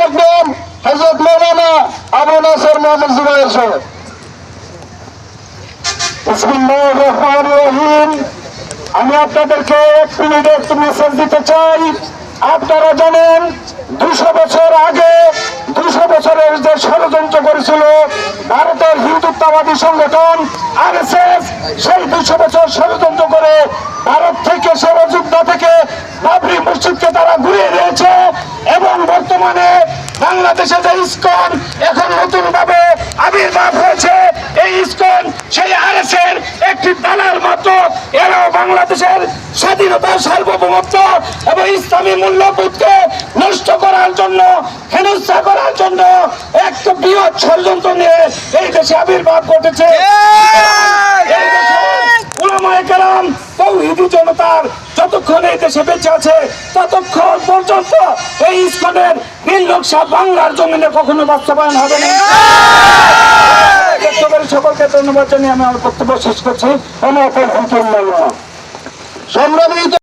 রাখবেন হযরত মাওলানা আবু নাসর মোহাম্মদ জুবায়ের সাহেব। বিসমিল্লাহির রহমানির রহিম। আমি আপনাদেরকে এক মিনিটে একটু মেসেজ দিতে চাই। আপনারা জানেন 200 বছর আগে 200 বছরের যে ষড়যন্ত্র করেছিল ভারতের হিন্দুত্ববাদী সংগঠন আরএসএস, সেই 200 বছর ষড়যন্ত্র করে ভারত থেকে ষড়যন্ত্র থেকে বাবরি মসজিদকে তারা ঘুরিয়ে দিয়েছে এবং বর্তমানে বাংলাদেশে যে ইসকন এখন নতুন ভাবে আবির্ভাব হয়েছে, এই ইসকন সেই আরএসএস একটি দালাল মাত্র। এরাও বাংলাদেশের স্বাধীনতা, সার্বভৌমত্ব এবং ইসলামী মূল্যবোধকে নষ্ট করার জন্য, হেনস্থা করার জন্য একটা বৃহৎ ষড়যন্ত্র নিয়ে এই দেশে আবির্ভাব ঘটেছে। এই দেশে উলামায়ে কেরাম, তৌহিদি জনতার যতক্ষণ এই দেশে বেঁচে আছে ততক্ষণ পর্যন্ত এই ইসকনের নীল নকশা বাংলার জমিনে কখনো বাস্তবায়ন হবে না। সকলকে ধন্যবাদ জানিয়ে আমি আমার বক্তব্য শেষ করছি। সংগ্রামী